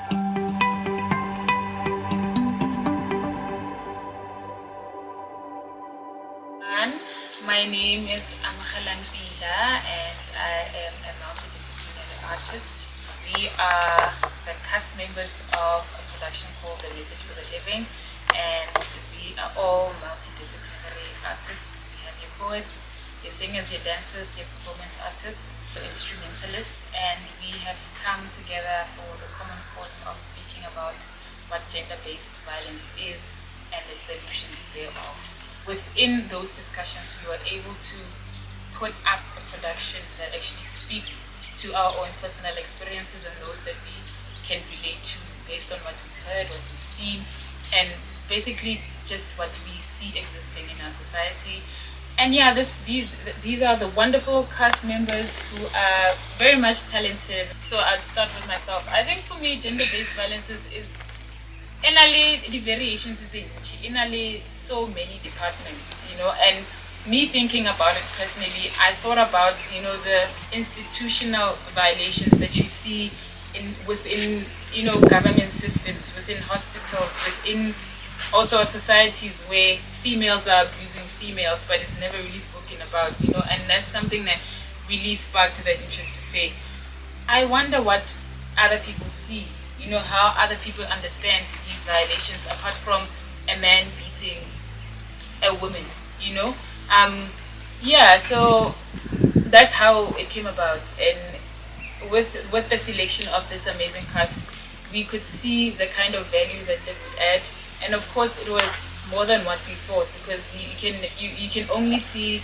My name is Amkhalan Fila and I am a multidisciplinary artist. We are the cast members of a production called The Message for the Living, and we are all multidisciplinary artists. We have your poets, your singers, your dancers, your performance artists, your instrumentalists, and we have come together for the common cause of speaking about what gender-based violence is and the solutions thereof. Within those discussions, we were able to put up a production that actually speaks to our own personal experiences and those that we can relate to based on what we've heard, what we've seen, and basically just what we see existing in our society. And yeah, these are the wonderful cast members who are very much talented. So I'd start with myself. I think for me, gender-based violence is inally the variations is inally so many departments, and me thinking about it personally, I thought about, the institutional violations that you see within government systems, within hospitals, within also societies where females are abusing females, but it's never really spoken about, and that's something that really sparked that interest to say, I wonder what other people see, how other people understand these violations apart from a man beating a woman, so that's how it came about. And with the selection of this amazing cast, we could see the kind of value that they would add. And of course it was more than what we thought, because you can only see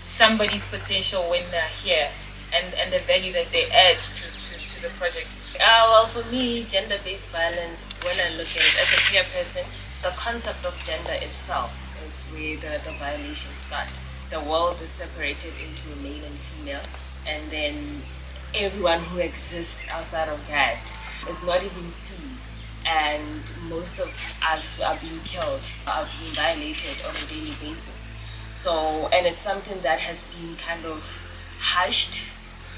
somebody's potential when they're here, and the value that they add to the project. Well, for me, gender-based violence, when I look at it as a queer person, the concept of gender itself is where the violations start. The world is separated into male and female, and then everyone who exists outside of that is not even seen. And most of us are being killed, are being violated on a daily basis. So, and it's something that has been kind of hushed.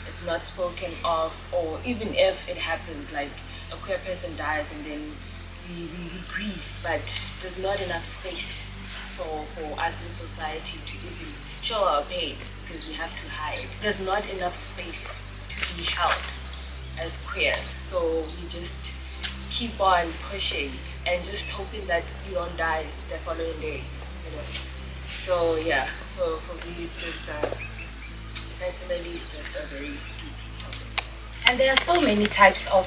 It's not spoken of, or even if it happens, like a queer person dies and then we grieve, but there's not enough space for us in society to even show our pain, because we have to hide. There's not enough space to be held as queers, so we just keep on pushing and just hoping that you don't die the following day, So yeah, for me it's just personally, it's just a very deep topic. And there are so many types of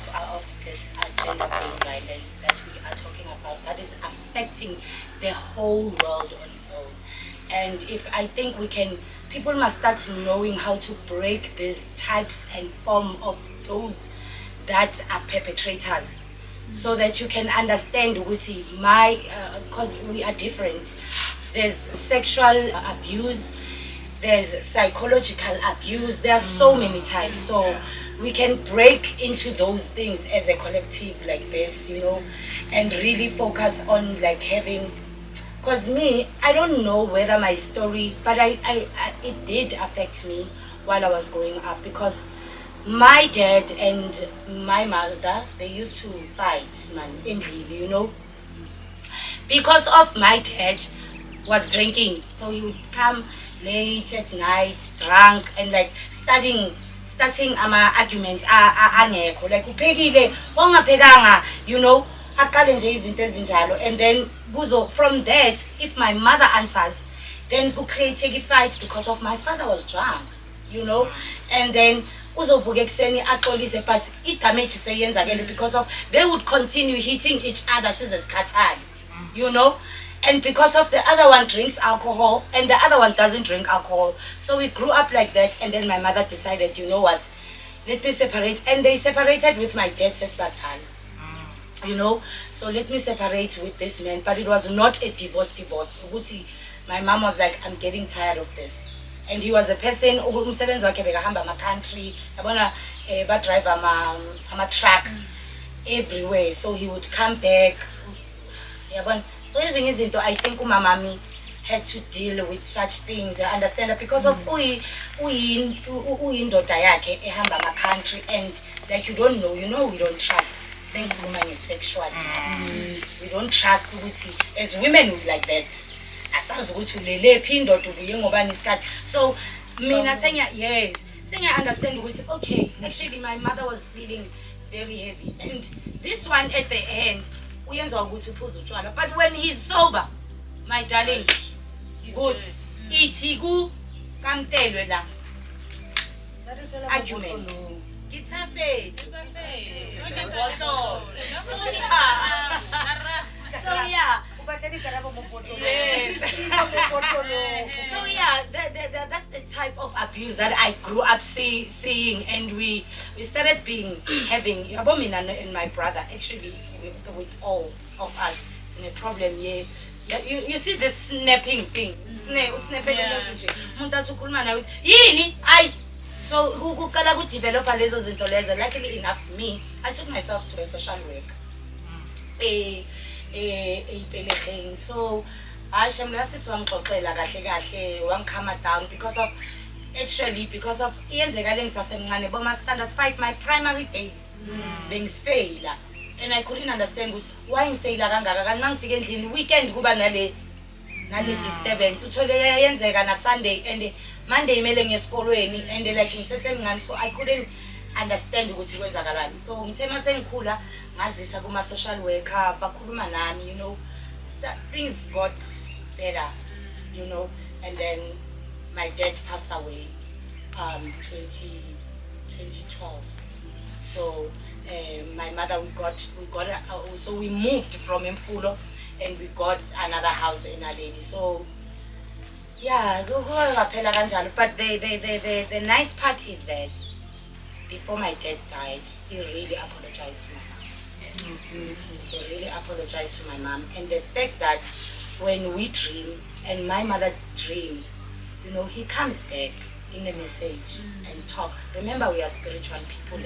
this gender-based violence that we are talking about that is affecting the whole world on its own. And I think people must start knowing how to break these types and form of those that are perpetrators, so that you can understand because we are different. There's sexual abuse, there's psychological abuse, there are so many types. So we can break into those things as a collective like this, and really focus on having, because me, I don't know whether my story, but it did affect me while I was growing up, because my dad and my mother, they used to fight, man, endlini, because of my dad was drinking. So he would come late at night, drunk, and starting arguments angekho, like uphekile wangaphekanga, aqale nje izinto ezinjalo. And then from that, if my mother answers, then create a fight because of my father was drunk, and then uzovuka ekseni axolise, but idamage seyenzakele because of they would continue hitting each other sizesikhathane, and because of the other one drinks alcohol and the other one doesn't drink alcohol. So we grew up like that. And then my mother decided, you know what, let me separate. And they separated with my dad, so let me separate with this man. But it was not a divorce. My mom was like, I'm getting tired of this. And he was a person umsebenzi wakhe bekahamba ama country yabona, ba drive ama truck everywhere, so he would come back, yabona. So ezinye izinto, I think umamami had to deal with such things, you understand, because of uyindoda yakhe ehamba ama country, and like you don't know, we don't trust. sengikhuluma nge-sexual. We don't trust ukuthi as women we like that. Asazi ukuthi ulelephi indoda ubuye ngobani isikhathi. So mina sengiya-understand ukuthi okay, actually my mother was feeling very heavy, and this one at the end uyenza ukuthi uphuze utshwala, but when he's sober, my darling, good. Ithi ku kamtelwe la argument. It's happy. So yeah. So yeah, that's the type of abuse that I grew up seeing, and we started having Abomina and my brother actually with all of us. It's a problem. Yeah, you see the snapping thing. So who develop lezo zinto lezo. Luckily enough, me, I took myself to a social work. So I one come down because of standard 5 my primary days being failure, and I couldn't understand why in failure weekend kuba nale disturbance uthole na Sunday and Monday imele ngeskolweni and like ngisesemncane, so I couldn't understand ukuthi kwenzakalani. So ngithema sengikhula ngazisa kuma social worker bakhuluma nami, you know, things got better, you know, and then my dad passed away 2012. So my mother so we moved from Mfulo and we got another house in Aledi. So yeah, but the nice part is that before my dad died, he really apologized to my mom. He really apologized to my mom, and the fact that when we dream and my mother dreams, you know, he comes back in a message and talk. Remember, we are spiritual people,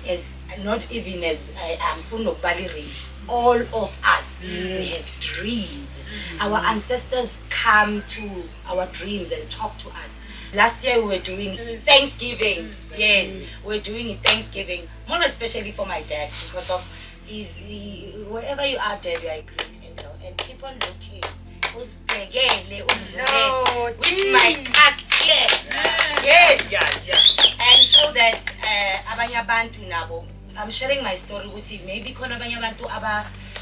as not even as I'm full of Bali race. All of us, we have dreams. Our ancestors come to our dreams and talk to us. Last year we were doing Thanksgiving. Yes, we're doing Thanksgiving, more especially for my dad, because of wherever you are, Dad, you are a great angel, and keep on looking. With my cat here. Yes. And so that abanye abantu nabo, I'm sharing my story with you. Maybe khona abanye abantu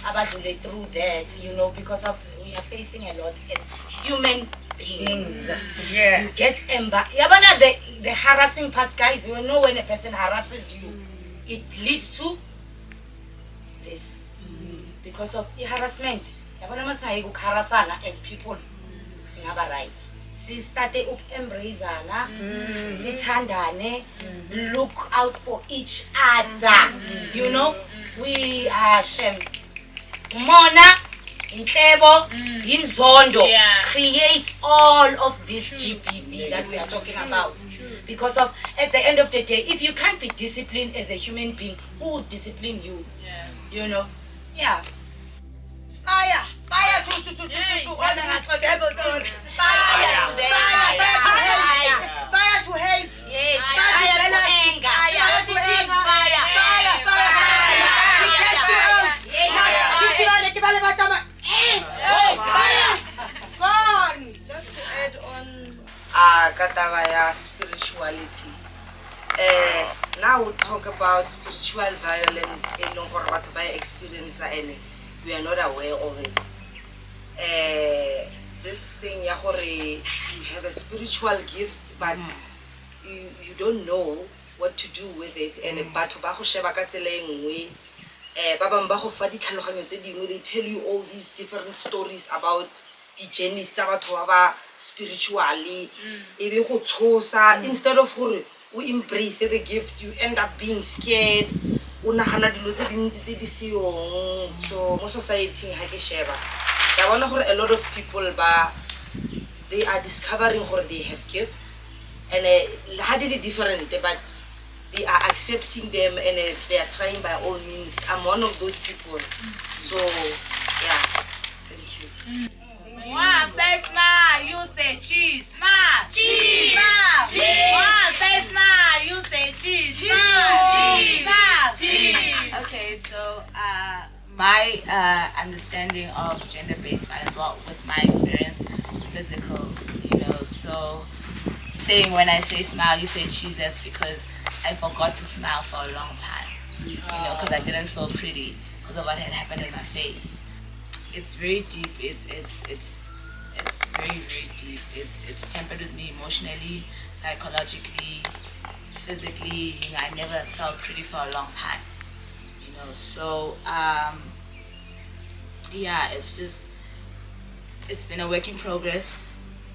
abadlule through that, you know, because of we are facing a lot as human beings. Yes. You get yabona the harassing part, guys. You know, when a person harasses you, it leads to this because of the harassment. Yabona masingayi ukukharasana as people singaba right. Si start embraceana, sithandane, look out for each other. You know, we are Mona, Intlebo, Inzondo creates all of this GBV that we are talking about. Because of at the end of the day, if you can't be disciplined as a human being, who would discipline you? You know? Yeah. Fire to all these together. Fire to hate. Yes. Fire to anger. Fire to anger. Fire. Just to add on Katavaya spirituality. Now we talk about spiritual violence in Nonkorbatobaya experience and we are not aware of it. This thing you have a spiritual gift but you don't know what to do with it, and batho ba go sheba ka tsela engwe ba bang ba go fa ditlhaloganyo tse dingwe, they tell you all these different stories about the journeys tsa batho ba ba spiritually e be go tshosa. Instead of gore we embrace the gift, you end up being scared. Unahana dilo tse dintsi tse di siyong. So mo society ha ke sheba ka bona gore a lot of people they are discovering gore they have gifts and hardly different, but they are accepting them and they are trying by all means. I'm one of those people. So yeah, thank you. One say smile, you say cheese. Smile. Cheese. Smile. Cheese. One say smile, you say cheese. Cheese. Cheese. Okay, so my understanding of gender-based violence, well, with my experience, physical, so saying when I say smile, you say cheese, that's because I forgot to smile for a long time, because I didn't feel pretty because of what had happened in my face. It's very deep. It's very, very deep. It's tempered with me emotionally, psychologically, physically. I never felt pretty for a long time. So it's been a work in progress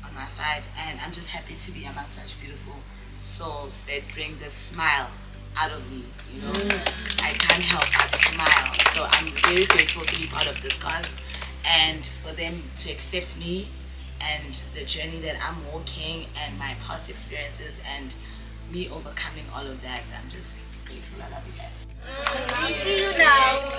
on my side, and I'm just happy to be among such beautiful souls that bring the smile out of me. I can't help but smile. So I'm very grateful to be part of this cause and for them to accept me and the journey that I'm walking and my past experiences and me overcoming all of that. I'm just grateful. I love you guys. We see you now.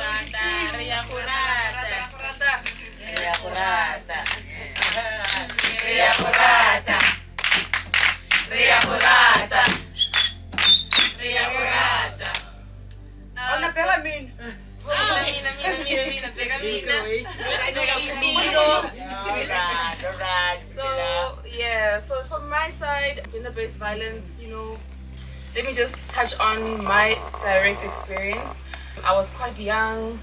So from my side, gender-based violence, let me just touch on my direct experience. I was quite young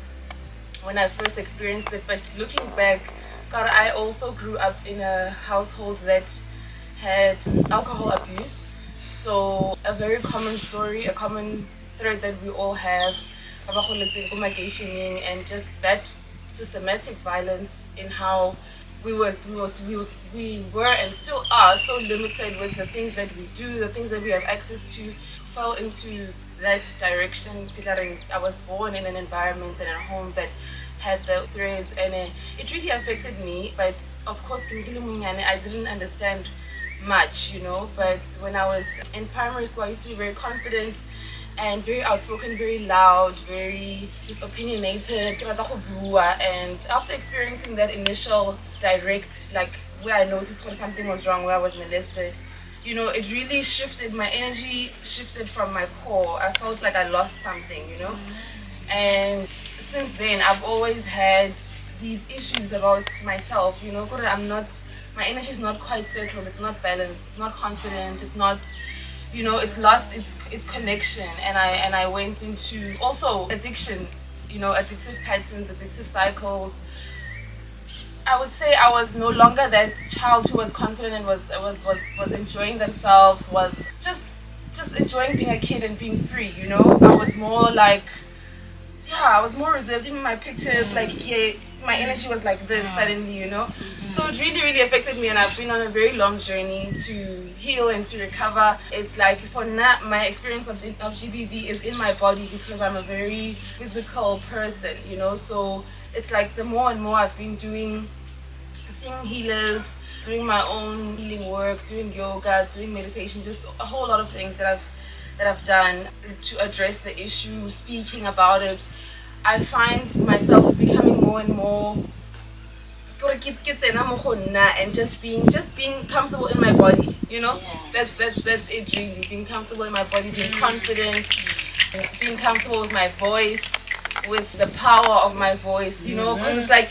when I first experienced it, but looking back, God, I also grew up in a household that had alcohol abuse. So a very common story, a common thread that we all have, and just that systematic violence in how we were and still are so limited with the things that we do, the things that we have access to, fell into that direction. I was born in an environment and a home that had the threads, and it really affected me. But of course, I didn't understand much, but when I was in primary school, I used to be very confident and very outspoken, very loud, very just opinionated, and after experiencing that initial direct, where I noticed when something was wrong, where I was molested, it really shifted, my energy shifted from my core. I felt like I lost something, and since then I've always had these issues about myself, my energy is not quite settled, it's not balanced, it's not confident, it's not, it's lost its connection, and I went into also addiction, addictive patterns, addictive cycles. I would say I was no longer that child who was confident and was enjoying themselves, was just enjoying being a kid and being free, I was more like, I was more reserved. Even my pictures, my energy was like this suddenly, So it really, really affected me, and I've been on a very long journey to heal and to recover. It's like for now, my experience of GBV is in my body because I'm a very physical person, So it's like the more and more I've been seeing healers, doing my own healing work, doing yoga, doing meditation, just a whole lot of things that I've done to address the issue, speaking about it. I find myself becoming more and more and just being comfortable in my body, That's it really. Being comfortable in my body, being confident, being comfortable with my voice, with the power of my voice, because it's like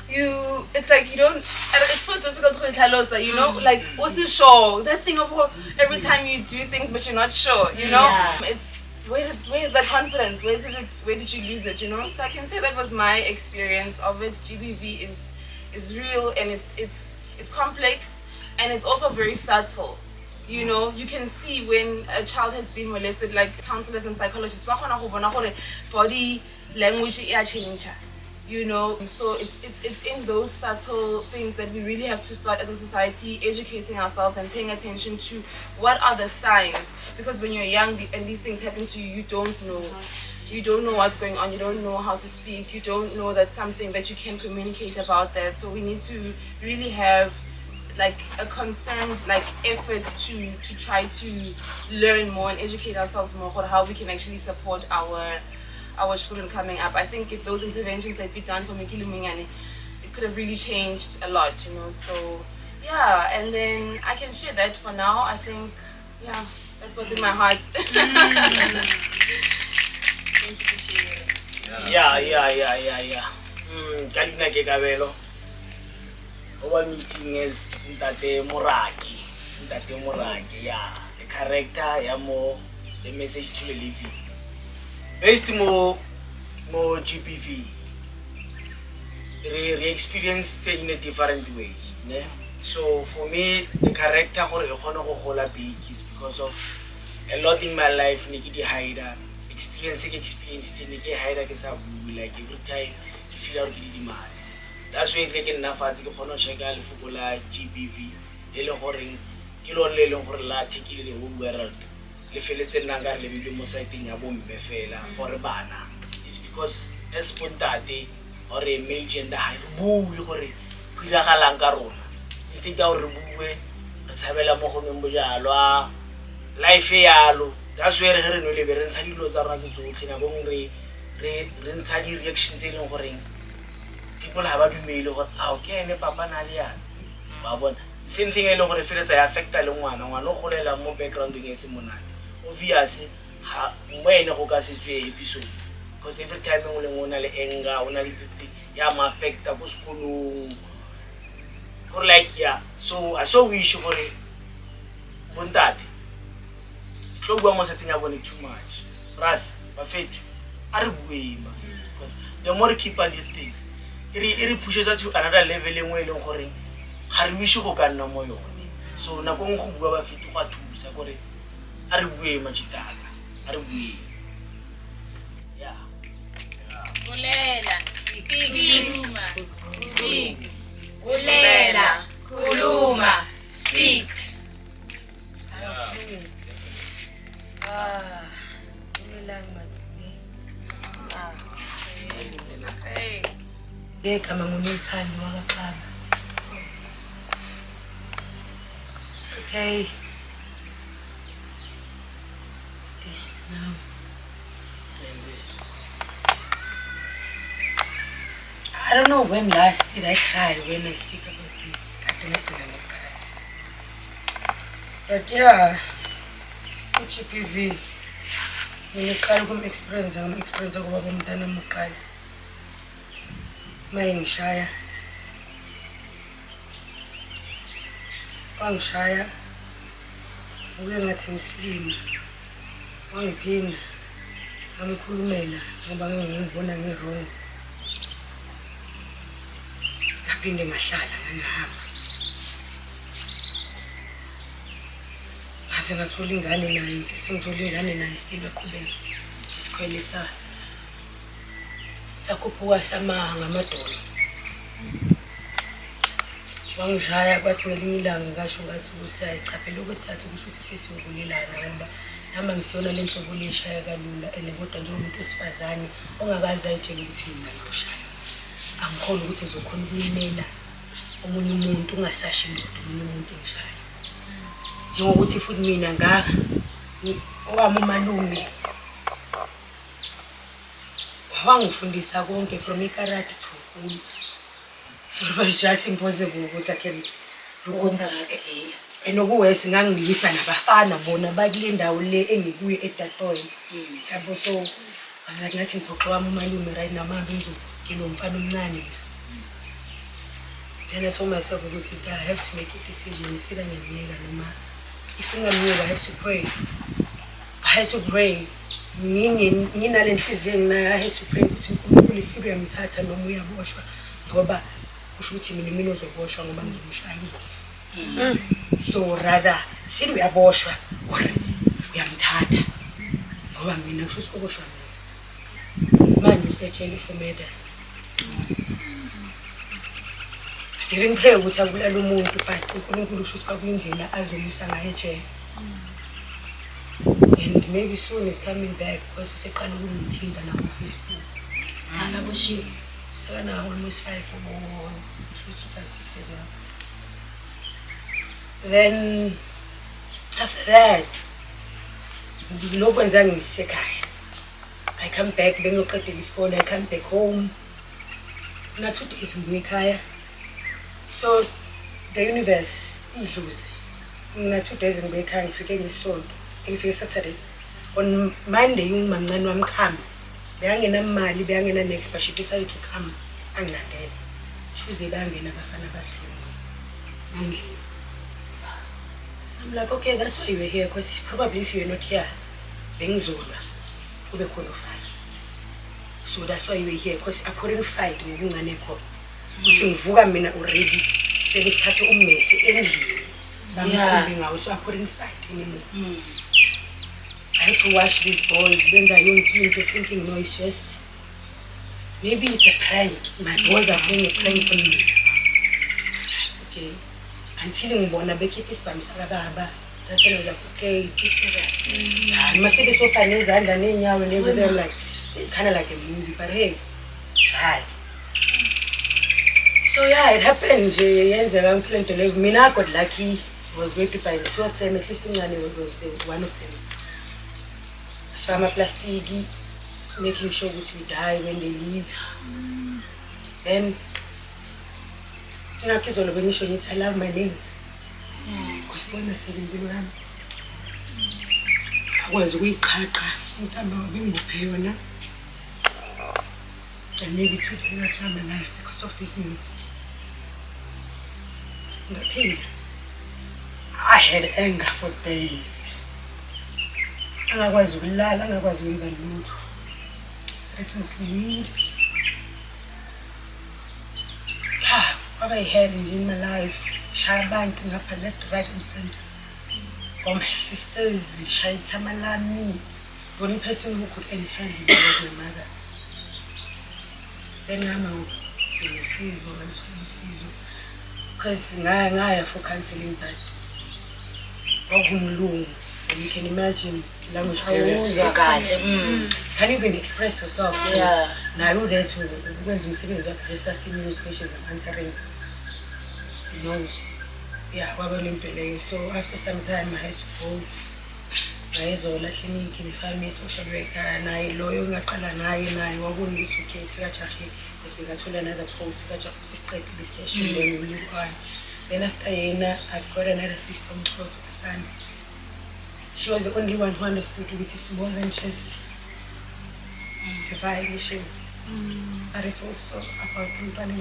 it's so difficult to tell us that, what's the show? That thing of every time you do things but you're not sure, It's where's that confidence? Where did you lose it, So I can say that was my experience of it. GBV is real, and it's complex, and it's also very subtle. You can see when a child has been molested, like counselors and psychologists, body language change. So it's in those subtle things that we really have to start as a society educating ourselves and paying attention to what are the signs, because when you're young and these things happen to you, you don't know what's going on, you don't know how to speak, you don't know that's something that you can communicate about that. So we need to really have a concerned effort to try to learn more and educate ourselves more on how we can actually support our children coming up. I think if those interventions had been done for Mikili Mingani, it could have really changed a lot, you know. So yeah, and then I can share that for now. I think, yeah, that's what's in my heart. Thank you for sharing. Yeah. Kalina ke kabelo. Our meeting is Ntate Moraki. Yeah. The character, yeah, more the message to the living. Based more GBV. Re experience it in a different way. Ne? So for me, the character for a big is because of a lot in my life. Niki hide experiencing niki hide like every time you feel out the demand. That's why they can enough as you can check out for GBV. Le horing kilo le long for la take the world. Le feel it's a nagar le bidu mosaiti nyabom befela or bana. It's because as spontate or a male gender high boo you hore pira kalangarona. Instead of rebuwe, sabela mo go memboja lwa life yalo. That's where re no le be re ntsha dilo tsa rona tso tlhina bo re ntsha di reactions e leng gore people ha ba dumele gore a okay ne papa na le yana ba bona same thing e leng gore feletsa ya affecta le ngwana o golela mo backgrounding e se monate obviously ha mwene go ka se tswe episode because every time ngwe le ngona le anger ona le this ya ma affecta go sekolong gore like yeah so I so wish gore bontate so bua mo setting ya bone too much ras ba fetu are buwe ba fetu because the more keep on these things it pushes us to another level engwe le gore ga re wish go ka nna mo yone so na go bua ba fetu ga thusa gore are buwe machitala are buwe yeah Kulela, speak. Kulela, kuluma, speak. Ngegama nguNthando wakaqala. Okay. Now. I don't know when last did I cry when I speak about this. I don't know when I cry. But yeah, GBV. Ngiqala experience ngoba bomntana moqala. Mayengishaya. Wangishaya. Ube ngathi ngislima. Wangiphinda. Ngamkhulumela ngoba ngingibona ngirong. Ngaphinde ngahlala ngahamba. Ngase ngathola ingane naye, sengithola ingane naye still eqhubeka isikhwele sakhuphuka samanga amadolo. Wangishaya kwathi ngelinye ilanga ngasho ngathi ukuthi ayichaphela okwesithathu kusho ukuthi sesiyobulelana ngoba nami ngisiyona lenhlobo leshaya kalula kodwa nje umuntu wesifazane ongakazi ayitshela ukuthi mina ngiyoshaya. Angikhona ukuthi ngizokhona ukuyimela omunye umuntu ungasashi indoda omunye umuntu ngishaya. Njengokuthi futhi mina owami umalume wangifundisa konke from ikarate to ukulu. So it was just impossible ukuthi I can ukuthi ngakela. Enokuwesi ngangilwisa nabafana bona bakule ndawo le engikuye eDatoy. Yabo so was like ngathi ngiphoqa wami umalume right now manje ngizokilo umfana omncane. Then I told myself ukuthi I have to make a decision isika ngiyeka noma if ngingamyeka I have to pray. I had to pray. Nginale nhliziyo nginayo I had to pray ukuthi uNkulunkulu isiko uyamthatha noma uyaboshwa ngoba kusho ukuthi mina uzoboshwa ngoba ngizomshaya uzofa. So rather sithi uyaboshwa or uyamthatha ngoba mina kusho ukuthi uboshwa manje usejele for murder. I didn't pray ukuthi abulala umuntu but uNkulunkulu kusho ukuthi kuyindlela azomisa ngayo ejele. And maybe soon he's coming back because useqala ukungithinta na ku Facebook. Dala kushiwo. Sekana almost 5 or 6 years now. Then after that, lokwenza ngisekhaya. I come back bengiyoqedela isikole, I come back home. Not 2 days ngibuye. So the universe idluzi. Not 2 days ngibuye ekhaya ngifike ngeSonto. Ngifike Saturday. On Monday umamncane wami Khamzi. Beyangena imali, beyangena next but she decided to come angilandela. Tuesday bangena abafana basilungu. I'm like, okay, that's why you were here, because probably if you're not here, bengizolwa kube khona ufana. So that's why you were here, because I couldn't fight ngokungane khona. Kusingivuka mina already sebethathe ummese endlini. Bamkhumbi ngawo, so I couldn't fight anymore. I had to watch these boys benza yonke into thinking no, it's just maybe it's a prank. My boys are playing a prank on me. Okay. Until ngibona bekhipha isibhamu sakababa. That's when I was like, okay, be serious. Mase besofa nezandla nenyawo and everything. Like, it's kind of like a movie, but hey, try. So yeah, it happened. Yenzeka ngiplanto level. Mina I got lucky. Was raped by 2 of them. At least ungane was one of them. So I'm a plastic, making sure that we die when they leave. Then I love my nails. Because when I said I was weak, and maybe 2 years from my life because of these nails. The pain. I had anger for days. Angakwazi ukulala, angakwazi ukwenza lutho. Started smoking weed. What I had in my life, shaya abantu ngapha left, right and center. All my sisters, shaya itamalami. The only person who could handle it was my mother. Then I'm out in Sizo. Because ngaya for counseling that. And you can imagine language barrier. Can't even express yourself. Yeah. Now I know that when just asking me those questions and answering. You know, yeah, so after some time I had to go. I was all clinic, they found me a social worker, and I lawyer ngaqala naye wakungi okay sikajahe because we got another post sikajahe straight to the station then we move on. Then after yena I got another sister close to Sunday. She was the only one who understood which is more than just the violation. But it's also about running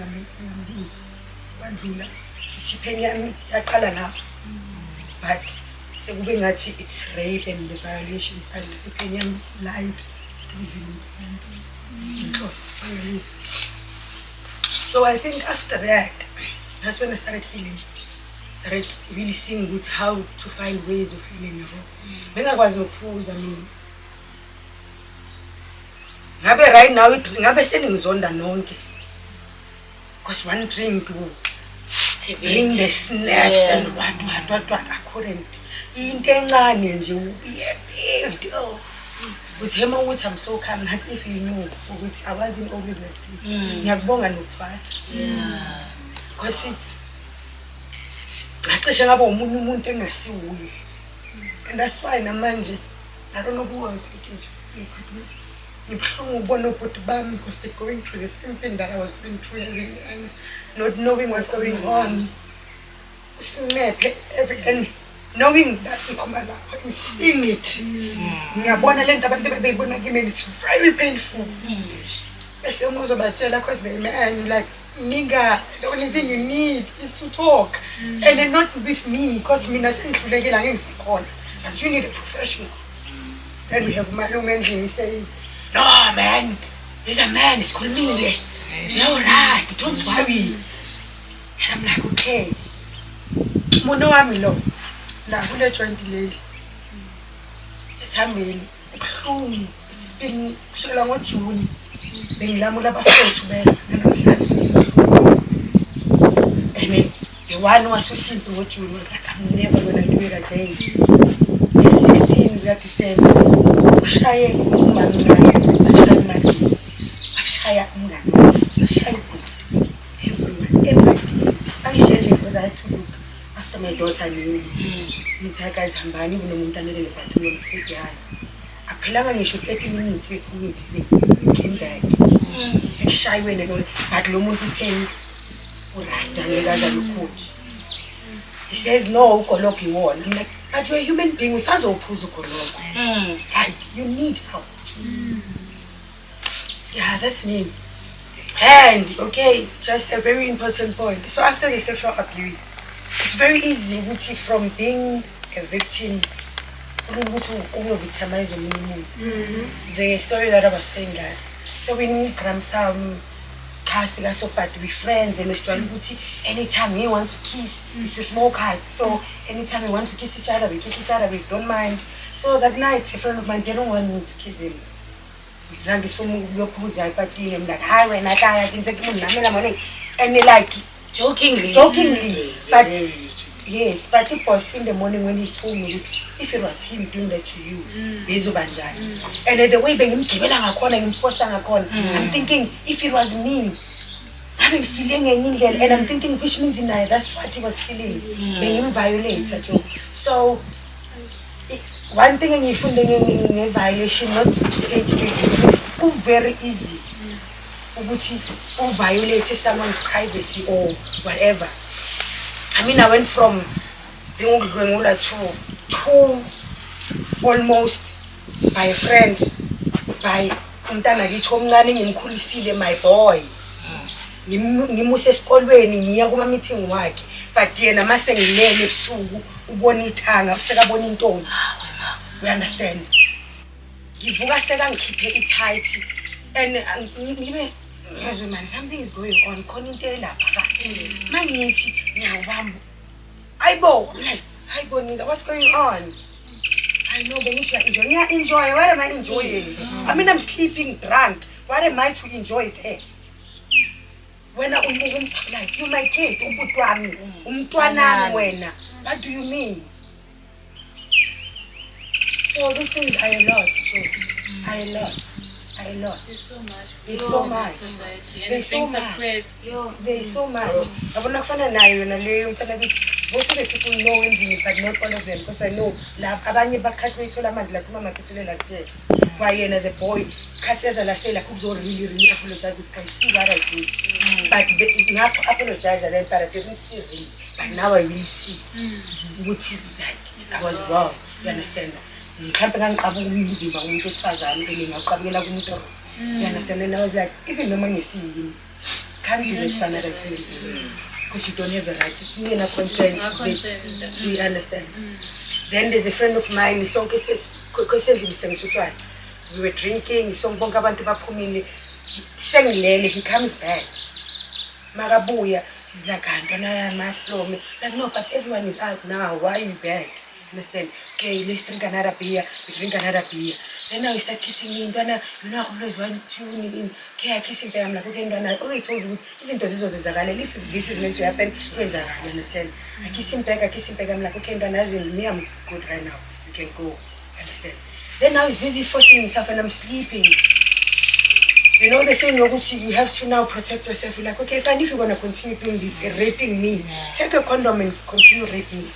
but it's rape and the violation, and the Kenyan lied so I think after that, that's when I started healing. Started really seeing with how to find ways of healing. When I was no proof, I mean, ngabe right now ngabe seningizonda nonke. Because one drink will bring the snaps and what I couldn't. Into encane nje a big deal. With him with I'm so calm, as if you knew I wasn't always like this. Ngiyakubonga nokuthwasa. Yeah. Because it's ngacishe ngaba umuntu engasiwuye. And that's why namanje I don't know who I was speaking to. Ngibhlungu ubona ukuthi bami because they're going through the same thing that I was going through and not knowing what's going on. And knowing that I'm seeing it. Ngiyabona lento abantu bebeyibona kimi, it's very painful. Bese umuzobatshela because they man like nigga, the only thing you need is to talk. And then not with me because mina sengihlulekile angeke ngisekhona. But you need a professional. Then we have my man saying, no man, there's a man, it's called me. No right, don't worry. And I'm like, okay. Mono wami lo. La kule joint leli. Ethambeni. It's been so long ngoJune. Bengilamula abafowethu bela namhlanje sesihlupha. And the one was so simple ngoJune was like, I'm never gonna do it again. The 16th December. Ushaye umamncane, ashaya imali. Ashaya umngane. Ashaya everyone. Angishelile because I had to look after my daughter Lily. Ngithi guys hambani kunomuntu anele bathule mistake yakhe. Aphilanga ngisho 30 minutes ephumile. Came back. ashaywe nento but lo muntu utheni right angeke aze locoach. He says no ugologo iwona. I'm like, but you're a human being, usazophuza ugologo. Like you need help. Yeah, that's me. And okay, just a very important point. So after the sexual abuse, it's very easy from being a victim victimize the story that I was saying last. So we need some cast so but we friends and anytime we want to kiss, it's a small cast. So anytime we want to kiss each other, we kiss each other, we don't mind. So that night a friend of mine didn't want me to kiss him. We drank this from your pussy, I party him like hi when I can take him and they like jokingly. But yes, but it was in the morning when he told me if it was him doing that to you, and the way I'm thinking if it was me, I'm feeling and I'm thinking which means that's what he was feeling, being violated. So one thing in a violation, not to say to you, it's very easy to violate someone's privacy or whatever. I mean, I went from being to almost by a friend, by my boy. Ngimuse esikolweni ngiya kuma meeting wakhe but yena mase ngilele ebusuku ubona ithanga usekabona intombi. We understand. Ngivuka seka ngikhiphe itight and ngibe man, something is going on. Khona into elapha ka. Mangithi ngiyawubamba. Ayibo, like, ayibo nina, what's going on? I know, but you enjoy. What am I enjoying? I mean, I'm sleeping drunk. What am I to enjoy there? When I like you my kid, what do you mean? So these things are a lot, too. A lot. There's so much. There's so much. There's so much. I'm not going to most of the people know English, but not all of them, because I know abanye bakhathi bethola amandla like mama kethule last year. Why the boy khathi last year like really apologize. I see what I did. But not apologize and then but I didn't see really. But now I really see. Like I was wrong. You understand that? You understand? And I was like, even though you see him, can't do that for another thing. Because you don't have a right to be in a consent. You understand? Then there's a friend of mine, we were drinking, he comes back. Marabuya, he's like, like, no, but everyone is out now, why are you back? Understand? Okay, let's drink another beer. We drink another beer. Then now we start kissing me. You know, I always want to. Okay, I kiss him. I'm like, okay, I always told you, if this is meant to happen, you understand? I kiss him back. I'm like, okay, me, I'm good right now. You can go. Understand? Then now he's busy forcing himself and I'm sleeping. You know the thing, you have to now protect yourself. You're like, okay, fine, if you're going to continue doing this, raping me, take a condom and continue raping me.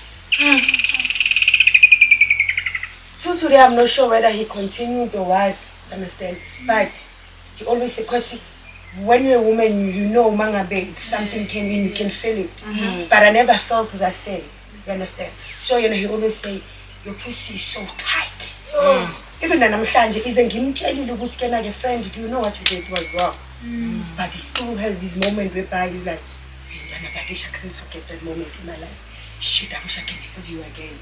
So today I'm not sure whether he continued or what, understand? But he always said, because when you're a woman, you know mangabe, something came in, you can feel it. But I never felt that thing, you understand? So he always say, your pussy is so tight. Even when I'm saying, isn't him telling you what's going on, your friend, do you know what you did was wrong? But he still has this moment whereby he's like, I can't forget that moment in my life. Shit, I wish I can have you again.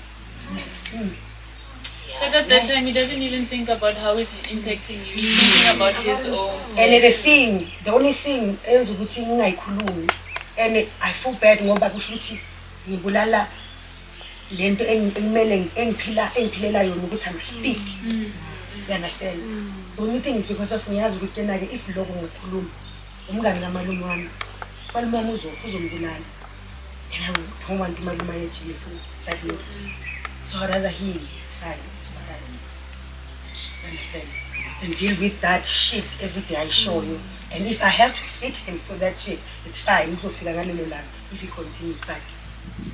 Because at that time, he doesn't even think about how it's impacting you. He's thinking about his own. And the only thing is and I feel bad ngoba kushuthi ngibulala lento engiphilela yona ukuthi I'm speak. You understand? The only thing is because of ngiyazi ukuthi na ke if lokho ngikhuluma umngani kamalume wami kwalume uzombulala. And I don't want to malume yethu that way. So I'd rather heal. It's fine. It's alright. You understand? And deal with that shit every day I show you. And if I have to hit him for that shit, it's fine. If he continues back.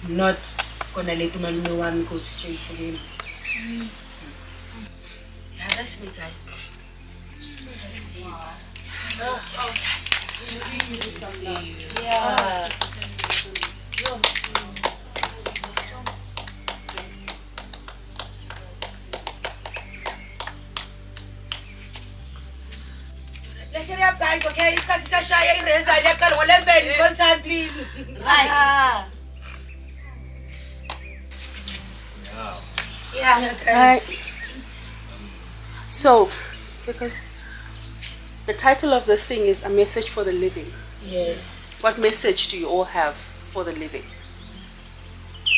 I'm not gonna let him go to jail for him. Yeah, that's me, guys. Yeah. Let's hurry up, guys, okay? Isikhathi siyashaya ireza iyaqala ngo-11. Call time, please. Right. Yeah. So, because the title of this thing is A Message for the Living. Yes. What message do you all have for the living?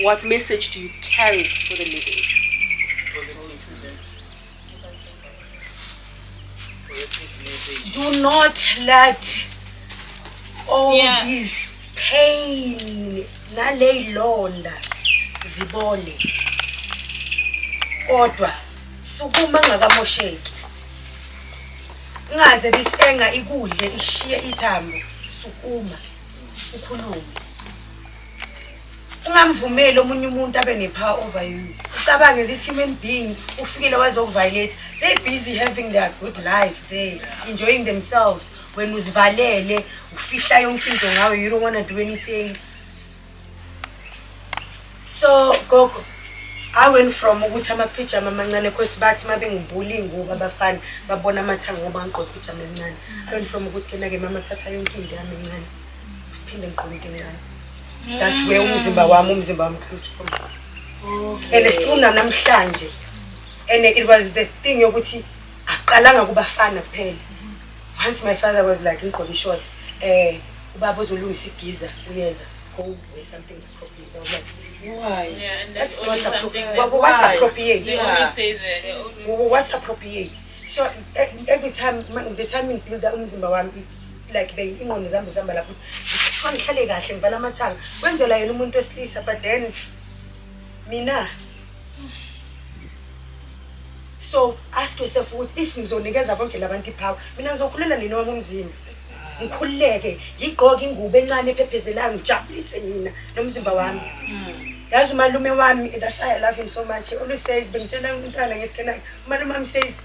What message do you carry for the living? Do not let all Yeah. this pain naleyilonda zibone. Kodwa sukuma ngakamosheki. Ngaze lisenga ikudle ishiye ithambo, sukuma ukhulume. Ungamvumeli omunye umuntu abe nepower over you. Ucabange this human being ufikile wazoviolate. They busy having their good life there, enjoying themselves. When uzivalele, ufihla yonke into ngawe, you don't want to do anything. So, Gogo, I went from ukuthi ama-pajama amancane because bathi uma bengibully ngubo abafana babona amathanga ngoba ngigqoke ipajama encane. I went from ukuthi kena-ke mama thatha yonke into yami encane phinde ngigqoke into encane. That's where umzimba wami comes from. And still namhlanje. And it was the thing yokuthi aqalanga kubafana kuphela. Once my father was like ngigqoke short, ubaba uzolungisa igiza uyeza go wear something appropriate. I was like, why? Yeah, and that's That's always not something what's that's appropriate? they always say that. They always What's appropriate? So every time the time in build umzimba wami like ingqondo zami zihamba lapho ukuthi cha ngihlale kahle ngivala amathanga kwenzela yena umuntu wesilisa, but then mina. So ask yourself ukuthi if ngizonikeza bonke labantu ipower mina ngizokhulula nini wami umzimba ngikhululeke ngigqoke ingubo encane ephephezelayo ngijabulise mina nomzimba wami. Yazi umalume wami, that's why I love him so much. He always says bengitshela umntwana ngesena umalume wami says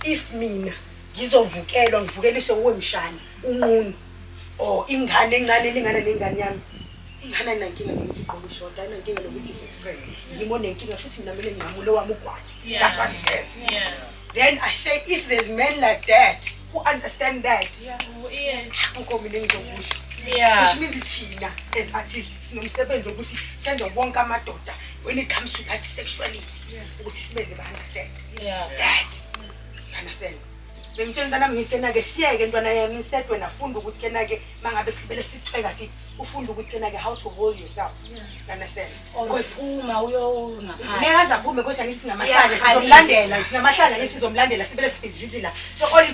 if mina ngizovukelwa ngivukeliswe uwe mshana unqunu or ingane encane elingana nengane yami, ingane ayinankinga nokuthi igqoke short, ayinankinga nokuthi express, yimo nenkinga futhi mina kumele nginqamule wami ugwayi. That's what he says. yeah. Then I say if there's men like that who understand that, Oh, yes. akukho mina engizokusho. Yeah. Which means thina as artists sinomsebenzi ukuthi senze wonke amadoda when it comes to that sexuality ukuthi sibenze ba understand that. You understand? Bengitshela ntwana ngisena-ke siyeke ntwana yami instead wena funda ukuthi kena-ke mangabe sibele sithweka sithi ufunda ukuthi kena-ke how to hold yourself. You understand? Because Uma uyo ngaphandle. ngeke aphume because angithi sinamahlanja sizomlandela sibele sibhizizi la. So all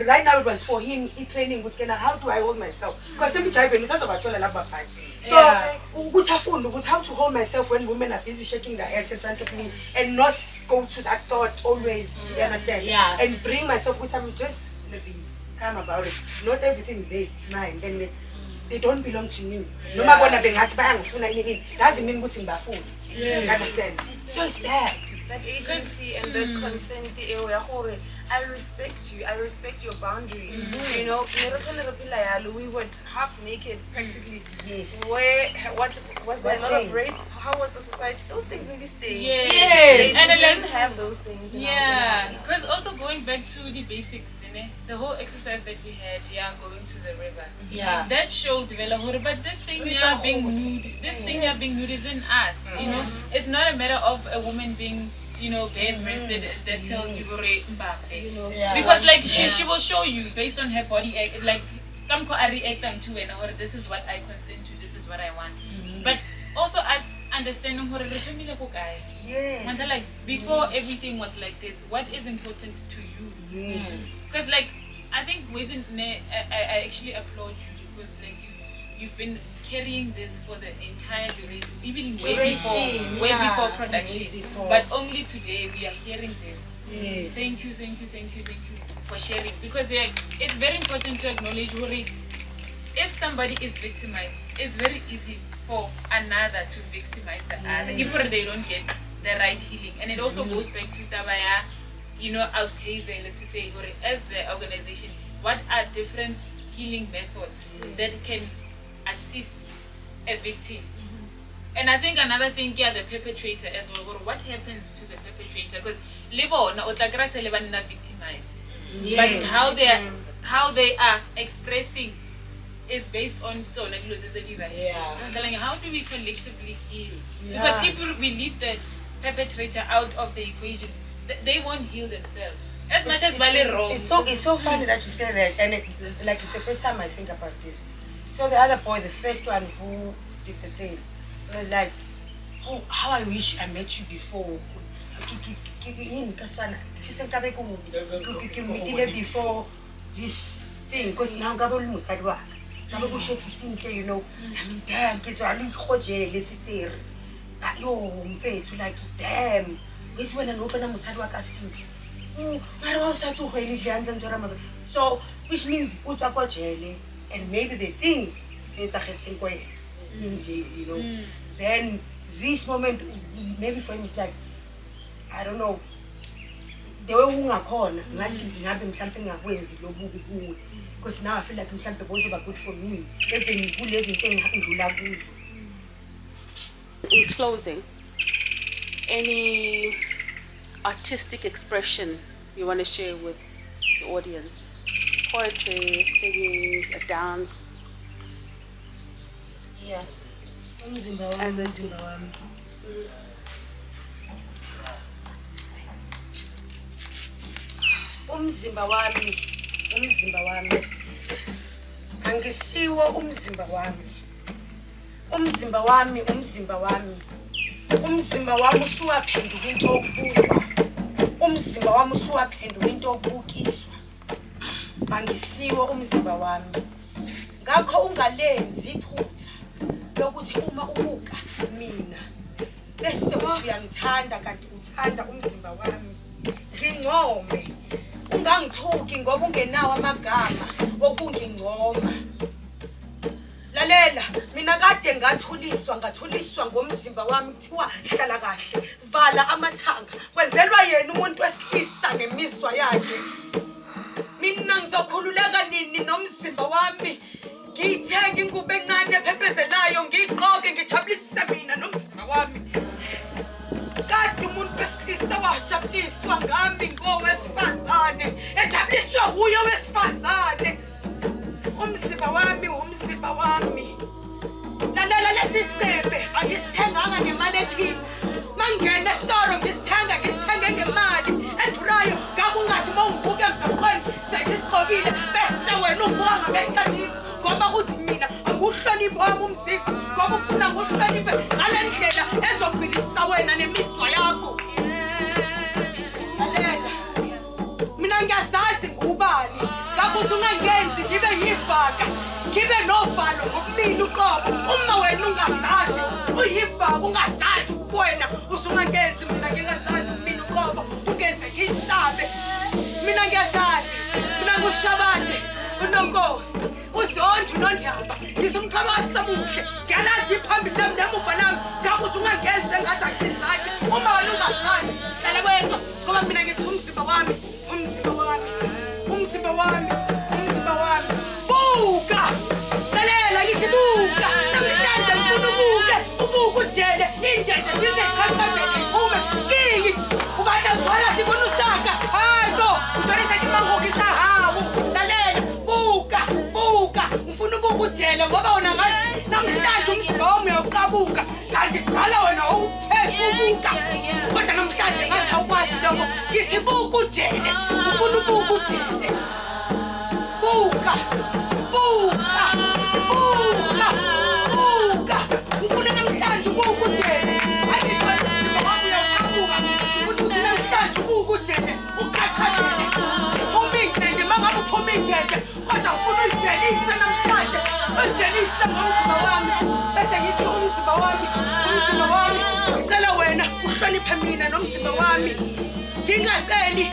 right now it was for him training ukuthi kena how do I hold myself because semijayiveni usazobathola labo bafana. So ukuthi afunde ukuthi how to hold myself when women are busy shaking their heads in front of me and not go to that thought always. You understand? Yeah. And bring myself with I'm just gonna be calm about it. Not everything there is mine. Then they don't belong to me. Noma bona bengathi bayangifuna ini doesn't mean ukuthi ngibafuna. You understand? So it's that. That agency and the consent I respect you. I respect your boundaries. You know, we were half naked practically. Yes. Where what was there a lot of changed? rape? How was the society? Those things really stay. Yes. They And didn't like, have those things. yeah, because also going back to the basics, the whole exercise that we had, going to the river. Yeah. That showed but this thing being nude is in us. You know, it's not a matter of a woman being bare-breasted that tells you because like she will show you based on her body like I react to and this is what I consent to, this is what I want. But also us understanding Yes. like before everything was like this, what is important to you? Yes. Because like I think I actually applaud you because like you've been carrying this for the entire duration, even way before production. Way before. But only today we are hearing this. Yes. Thank you for sharing. Because it's very important to acknowledge if somebody is victimized, it's very easy for another to victimize the other if they don't get the right healing. And it also goes back to Tabaya, us Hazel to say as the organization, what are different healing methods that can assist a victim. And I think another thing, the perpetrator as well. What happens to the perpetrator? Because victimized, but how they are expressing is based on how do we collectively heal? Because if we leave the perpetrator out of the equation, they won't heal themselves. As much as wrong. It's so funny that you say that, and it's the first time I think about this. So the other boy, the first one who did the things, was like, oh, how I wish I met you before. Before this thing, because now you know, I mean, damn, kids are sister. Yo, like, damn. This when an open so which means and maybe the things in jail, you know. Then this moment maybe for him is like, I don't know, the way ungakhona ngathi ngabe mhlambe ngakwenzi lobubi kuwe, because now I feel like mhlambe bozoba good for me even kulezi zinto engidlula kuzo. In closing, any artistic expression you want to share with the audience? Poetry, singing, a dance? Yeah. As a umzimba wami angisiwo umzimba wami usuwaphenduka into okubukwa, umzimba wami usuwaphenduka into okubukiswa, angisiwo umzimba wami. Ngakho ungalenzi iphutha lokuthi uma ubuka mina bese uthi uyangithanda kanti uthanda umzimba wami, ngincome. Ungangithuki ngoba ungenawo amagama okungingcoma. Lalela, mina kade ngathuliswa ngomzimba wami kuthiwa hlala kahle, vala amathanga, kwenzelwa yena umuntu wesilisa nemizwa yakhe. Mina ngizokhululeka nini nomzimba wami? Ngiyithenga ingubo encane ephepezelayo, ngigqoke ngijabulise mina nomzimba wami. Kade umuntu wesilisa wajabuliswa ngami ngowesifazane, ejabuliswa uyo wesifazane. Umzimba wami. Lalela lesi sicebe angisithenganga ngemali ethile. Mangena esitoro ngisithenge ngemali edurayo. Ngakungathi mawungibuke emgaqweni sengisigqokile bese wena ubuka ngamehlathini ngoba uthi mina anguhloniphi wami umzimba ngoba ufuna nguhloniphe ngale ndlela ezogwilisa wena nemizwa yakho. Lalela, mina ngiyazazi ngubani. Ngakho ungangenzi ngibe yivaka, ngibe novalo ngobumini uqobo. Uma wena ungazazi uyivaka, ungazazi wena usungangenzi, mina ngingazazi ubumini uqobo, ungenze ngisabe. Mina ngiyazazi, mina ngushabade uNonkosi, uZonke uNonjaba, ngizumqhabazi samuhle, ngiyalazi phambili lami nemuva lami. Ngakho ungangenzi engathi akuzazi. Uma wena ungazazi hlala wena ngoba mina ngithi umzimba wami. Buka! Lalela ngithi buka! Namhlanje ngifuna ubuke ujele indlela zizekhathazeke ume kingi. Ubasha ngithola sibona usaka. Hayibo, utholisa imangokisa hawo. Lalela, buka! Ngifuna ubuke ujele ngoba wena ngathi namhlanje umzimba wami uyawuqabuka. Kanti qala wena uphethe ubuka. Kodwa namhlanje ngathi awukwazi lokho. Ngithi buka ujele. Ngifuna ubuke ujele. Buka! Ngifuna namhlanje ubuke ujele. Angifanele umzimba wami uyaqabuka. Ngifuna ukuthi namhlanje ubuke ujele. Uqaqashele. Uphuma ingcende mangabe uphuma ingcende. Kodwa ngifuna uyidelise namhlanje. Uyidelise ngomzimba wami. Bese ngithi umzimba wami. Ngicela wena uhloniphe mina nomzimba wami. Ngingaceli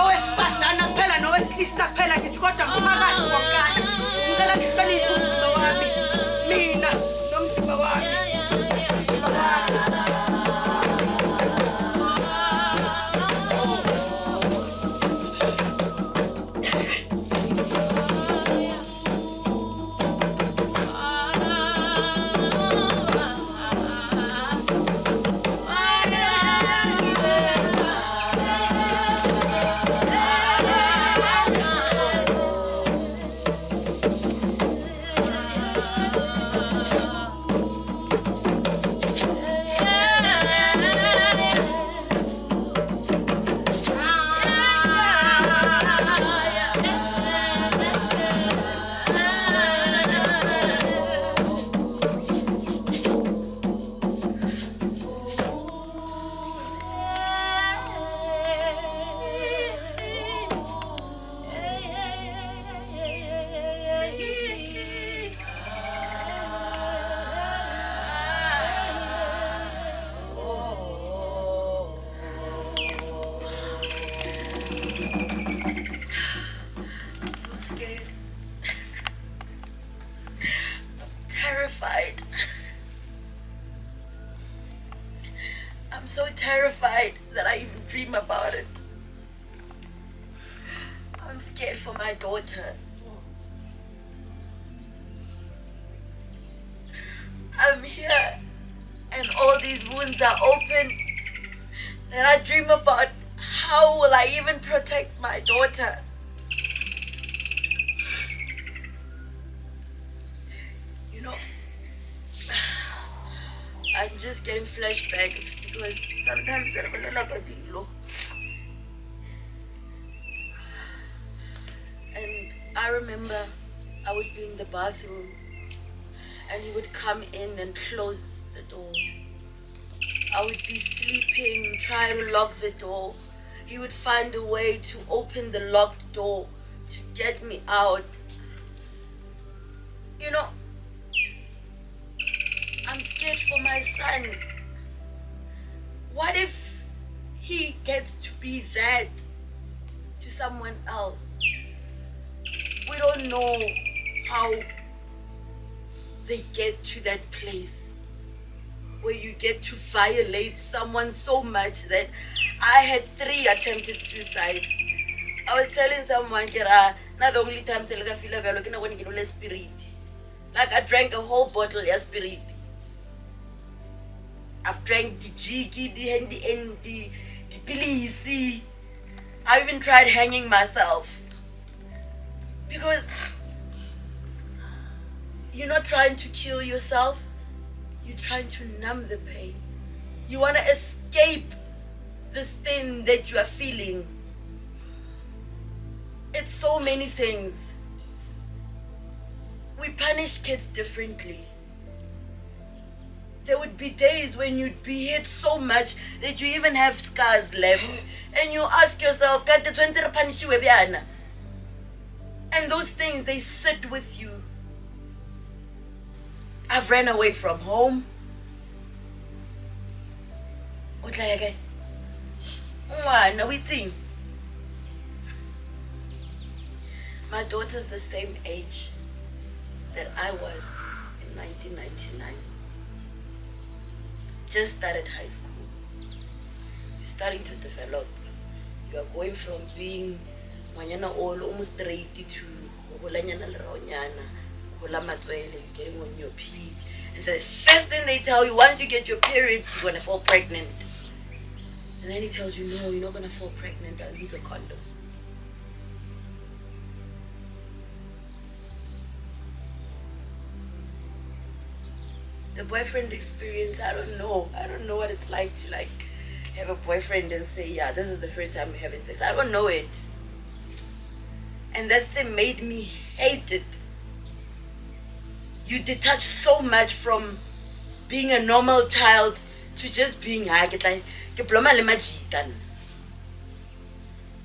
owesifazana kuphela nowesilisa kuphela ngithi kodwa ngumakazi wonkana. Ngicela kuhloniphe umzimba wami. Mina nomzimba wami. terrified that I even dream about it. I'm scared for my daughter. I'm here and all these wounds are open. Then I dream about how will I even protect my daughter. You know, I'm just getting flashbacks because sometimes I don't like a deal. And I remember I would be in the bathroom and he would come in and close the door. I would be sleeping, try to lock the door. He would find a way to open the locked door to get me out. You know, I'm scared for my son. What if he gets to be that to someone else? We don't know how they get to that place where you get to violate someone so much that I had 3 attempted suicides. I was telling someone, not the only time I feel when you spirit. Like I drank a whole bottle of spirit. I've drank the jiggy, the handy, and the pilisi. I even tried hanging myself. Because you're not trying to kill yourself, you're trying to numb the pain. You want to escape this thing that you are feeling. It's so many things. We punish kids differently. There would be days when you'd be hit so much that you even have scars left. And you ask yourself, God, the 20 punish you. And those things, they sit with you. I've ran away from home. What like again? No, we think. My daughter's the same age that I was in 1999. Just started high school. You're starting to develop. You are going from being almost 30 to you're getting on your piece. And the first thing they tell you, once you get your period, you're going to fall pregnant. And then he tells you, no, you're not going to fall pregnant. I'll use a condom. The boyfriend experience, I don't know. I don't know what it's like to have a boyfriend and say, yeah, this is the first time we're having sex. I don't know it. And that thing made me hate it. You detach so much from being a normal child to just being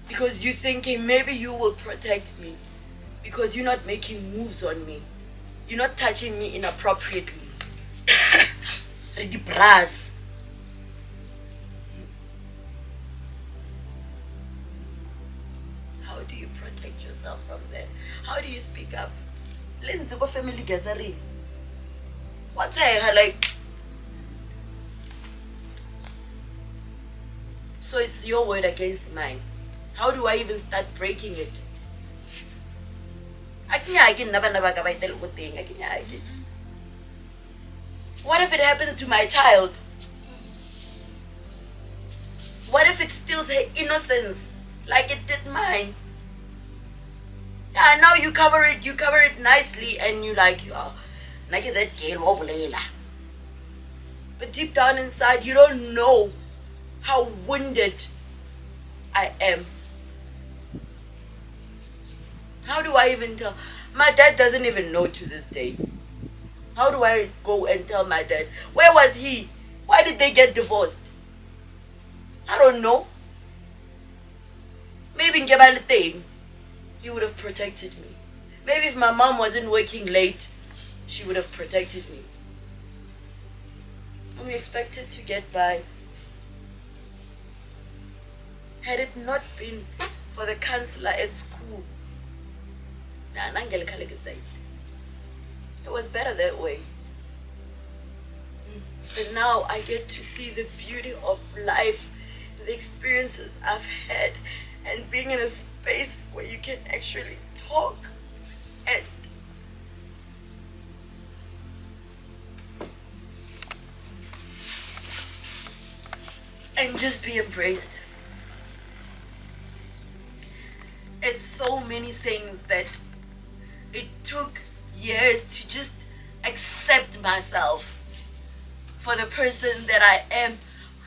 because you're thinking maybe you will protect me because you're not making moves on me. You're not touching me inappropriately. Ready brass. How do you protect yourself from that? How do you speak up? Let's go family gathering. What's like? So it's your word against mine. How do I even start breaking it? What if it happens to my child? What if it steals her innocence like it did mine? Yeah, now you cover it nicely and you like that girl. But deep down inside, you don't know how wounded I am. How do I even tell? My dad doesn't even know to this day. How do I go and tell my dad? Where was he? Why did they get divorced? I don't know. Maybe in thing, he would have protected me. Maybe if my mom wasn't working late, she would have protected me. And we expected to get by. Had it not been for the counselor at school, it was better that way. And now I get to see the beauty of life, the experiences I've had, and being in a space where you can actually talk and just be embraced. It's so many things that it took years to just accept myself for the person that I am.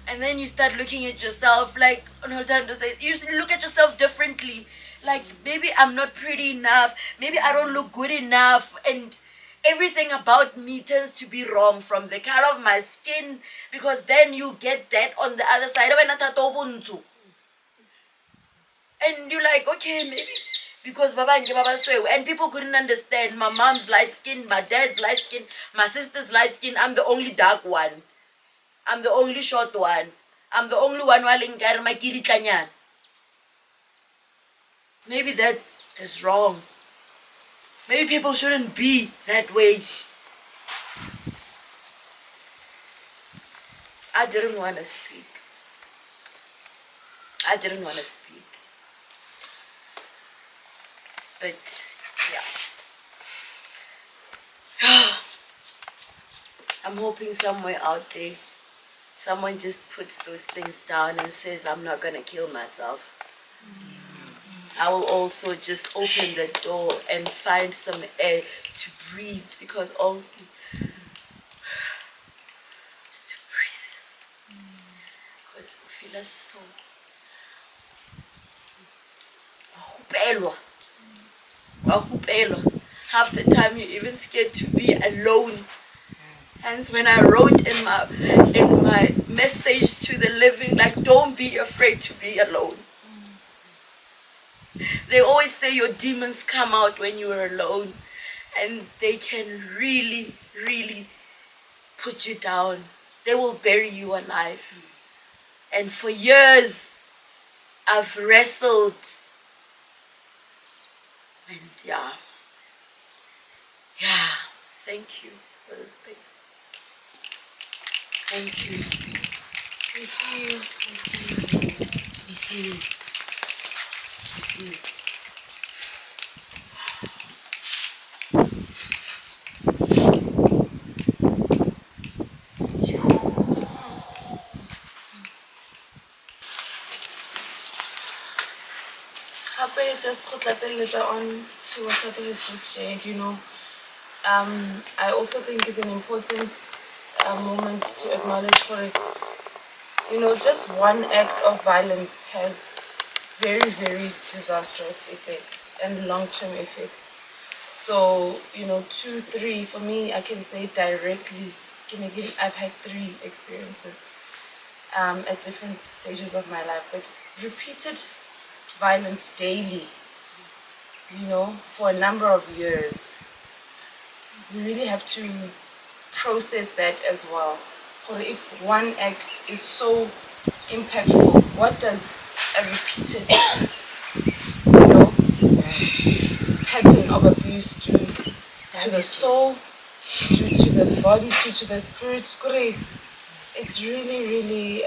And then you start looking at yourself like Onoltando says, you look at yourself differently. Like maybe I'm not pretty enough, maybe I don't look good enough, and everything about me tends to be wrong, from the color of my skin, because then you get that on the other side. And you're like, okay, maybe because Baba and Baba say, and people couldn't understand. My mom's light skin, my dad's light skin, my sister's light skin. I'm the only dark one. I'm the only short one. I'm the only one who my kiritanyan. Maybe that is wrong. Maybe people shouldn't be that way. I didn't want to speak. I didn't want to speak. But, yeah. I'm hoping somewhere out there, someone just puts those things down and says, I'm not going to kill myself. I will also just open the door and find some air to breathe, because all is to breathe. Because I feel so half the time you're even scared to be alone. Hence when I wrote in my message to the living, like, don't be afraid to be alone. They always say your demons come out when you are alone, and they can really, really put you down. They will bury you alive. And for years, I've wrestled. And yeah, thank you for the space. Thank you. We see you. We see you. We see you. We see you. Just on to what Sato has just shared, I also think it's an important moment to acknowledge for it. Just one act of violence has very, very disastrous effects and long-term effects. So, 2, 3, for me, I can say directly, I've had 3 experiences at different stages of my life, but repeated violence daily, for a number of years. We really have to process that as well. For if one act is so impactful, what does a repeated, pattern of abuse do to the soul, to the body, to the spirit? It's really, really,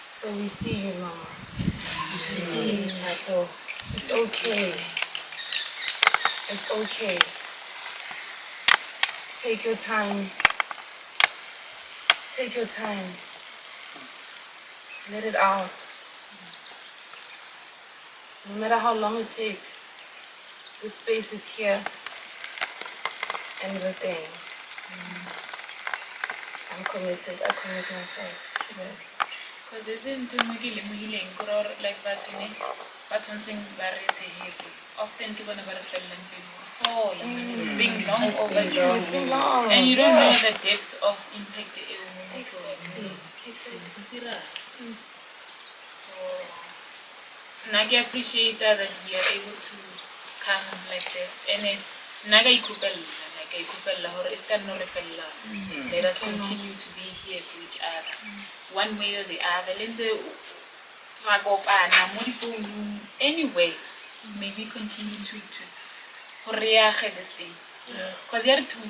So we see you, Mama. We see you, Tato. It's okay. It's okay. Take your time. Take your time. Let it out. No matter how long it takes, the space is here and the thing. I'm committed. I commit myself to that. Because it's in healing, like but something very often people never feel fall and it's been long overdue. It's been long. And you don't know the depth of impact the Exactly. So Nagi appreciate that we are able to come like this, and then Naga let us continue to be here for each other, one way or the other. Anyway, maybe continue to react this thing, because you're too.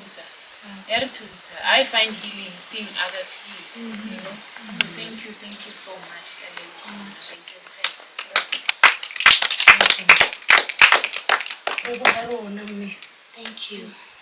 I find healing seeing others heal, you know. So thank you so much, guys. Thank you. Thank you.